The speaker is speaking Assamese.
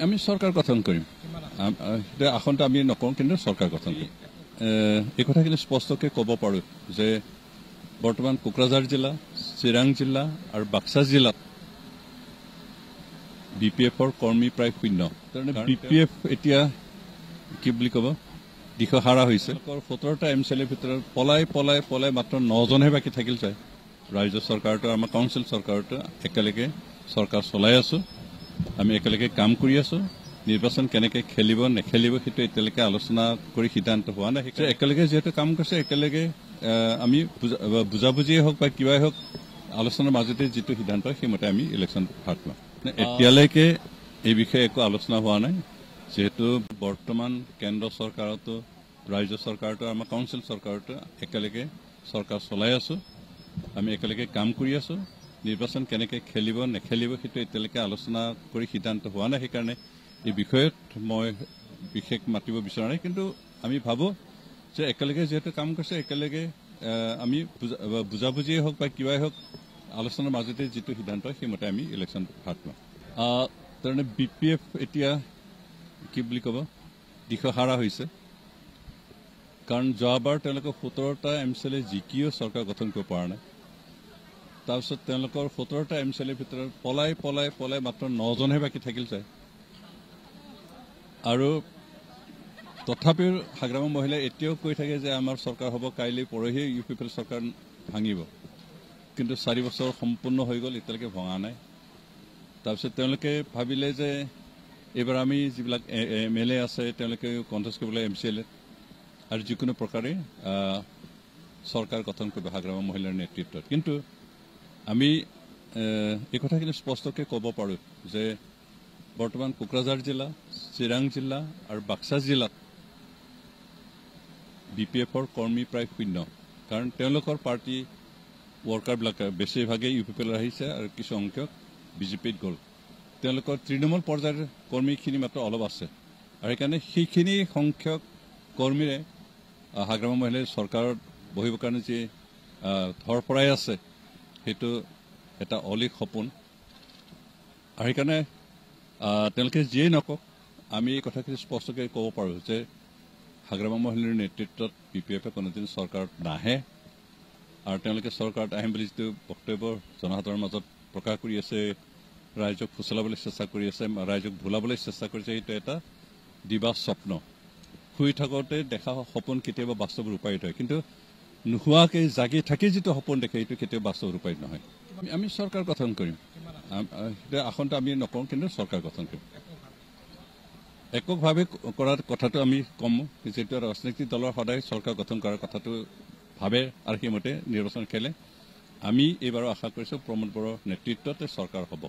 আমি সৰকাৰ গঠন কৰিম আসনটা আমি নকওঁ কিন্তু সৰকাৰ গঠন কৰিম এই কথাখিনি স্পষ্টকৈ ক'ব পাৰোঁ যে বৰ্তমান কোকৰাঝাৰ জিলা চিৰাং জিলা আৰু বাক্সা জিলাত BPFৰ কৰ্মী প্ৰায় শূন্য BPF এতিয়া কি বুলি ক'ব দিশহাৰা হৈছে 17টা MCLৰ ভিতৰত পলাই মাত্ৰ 9জনহে বাকী থাকিল যায় ৰাজ্য চৰকাৰটো আমাৰ কাউন্সিল চৰকাৰটো একেলগে চৰকাৰ চলাই আছো আমি একেলগে কাম কৰি আছো নিৰ্বাচন কেনেকৈ খেলিব নেখেলিব সেইটো এতিয়ালৈকে আলোচনা কৰি সিদ্ধান্ত হোৱা নাই একেলগে যেহেতু কাম কৰিছে একেলগে আমি বুজাবুজিয়ে হওক বা কিবাই হওক আলোচনাৰ মাজতে যিটো সিদ্ধান্ত সেইমতে আমি ইলেকশ্যন ভাগ লওঁ এতিয়ালৈকে এই বিষয়ে একো আলোচনা হোৱা নাই যেহেতু বৰ্তমান কেন্দ্ৰ চৰকাৰতো ৰাজ্য চৰকাৰটো আমাৰ কাউন্সিল চৰকাৰটো একেলগে চৰকাৰ চলাই আছো আমি একেলগে কাম কৰি আছো নিৰ্বাচন কেনেকৈ খেলিব নেখেলিব সেইটো এতিয়ালৈকে আলোচনা কৰি সিদ্ধান্ত হোৱা নাই সেইকাৰণে এই বিষয়ত মই বিশেষ মাতিব বিচৰা নাই কিন্তু আমি ভাবোঁ যে একেলগে যেহেতু কাম কৰিছে একেলগে আমি বুজাবুজিয়ে হওক বা কিবাই হওক আলোচনাৰ মাজতে যিটো সিদ্ধান্ত সেইমতে আমি ইলেকশ্যন ভাগ লওঁ তাৰমানে BPF এতিয়া কি বুলি ক'ব দিশহাৰা হৈছে কাৰণ যোৱাবাৰ তেওঁলোকে 17টা MCLে জিকিও চৰকাৰ গঠন কৰিব পৰা নাই তাৰপিছত তেওঁলোকৰ 17টা MCLৰ ভিতৰত পলাই মাত্ৰ 9জনহে বাকী থাকিল যায় আৰু তথাপিও হাগ্ৰামা মহিলাই এতিয়াও কৈ থাকে যে আমাৰ চৰকাৰ হ'ব কাইলৈ পৰহি UPPৰ চৰকাৰ ভাঙিব কিন্তু 4 বছৰ সম্পূৰ্ণ হৈ গ'ল এতিয়ালৈকে ভঙা নাই তাৰপিছত তেওঁলোকে ভাবিলে যে এইবাৰ আমি যিবিলাক MLA আছে তেওঁলোকে কণ্টেষ্ট কৰিবলৈ MCLA আৰু যিকোনো প্ৰকাৰে চৰকাৰ গঠন কৰিব হাগ্ৰামা মহিলাৰ নেতৃত্বত কিন্তু আমি এই কথাখিনি স্পষ্টকৈ ক'ব পাৰোঁ যে বৰ্তমান কোকৰাঝাৰ জিলা চিৰাং জিলা আৰু বাক্সা জিলাত BPFৰ কৰ্মী প্ৰায় শূন্য কাৰণ তেওঁলোকৰ পাৰ্টি ৱৰ্কাৰবিলাক বেছিভাগেই UPPলৈ আহিছে আৰু কিছু সংখ্যক BJPত গ'ল তেওঁলোকৰ তৃণমূল পৰ্যায়ৰ কৰ্মীখিনি মাত্ৰ অলপ আছে আৰু সেইকাৰণে সেইখিনি সংখ্যক কৰ্মীৰে হাগ্ৰামা মহিলাই চৰকাৰত বহিবৰ কাৰণে যি ধৰফৰাই আছে সেইটো এটা অলিক সপোন আৰু সেইকাৰণে তেওঁলোকে যিয়েই নকওক আমি এই কথাখিনি স্পষ্টকৈ ক'ব পাৰোঁ যে হাগ্ৰামা মহিলাৰ নেতৃত্বত BPFে কোনোদিন চৰকাৰত নাহে আৰু তেওঁলোকে চৰকাৰত আহিম বুলি যিটো বক্তব্য জনসাধাৰণৰ মাজত প্ৰকাশ কৰি আছে ৰাইজক ফুচলাবলৈ চেষ্টা কৰি আছে ৰাইজক ভুলাবলৈ চেষ্টা কৰিছে সেইটো এটা দিবা স্বপ্ন শুই থাকোঁতে দেখা সপোন কেতিয়াবা বাস্তৱ ৰূপায়িত হয় কিন্তু নোহোৱাকৈ জাগি থাকি যিটো সপোন দেখে সেইটো কেতিয়াও বাস্তৱ ৰূপায়িত নহয় আমি চৰকাৰ গঠন কৰিম আসনটা আমি নকওঁ কিন্তু চৰকাৰ গঠন কৰিম এককভাৱে কৰাৰ কথাটো আমি কম যিহেতু ৰাজনৈতিক দলৰ সদায় চৰকাৰ গঠন কৰাৰ কথাটো ভাবে আৰু সেইমতে নিৰ্বাচন খেলে আমি এইবাৰো আশা কৰিছোঁ প্ৰমোদ বড়োৰ নেতৃত্বতে চৰকাৰ হ'ব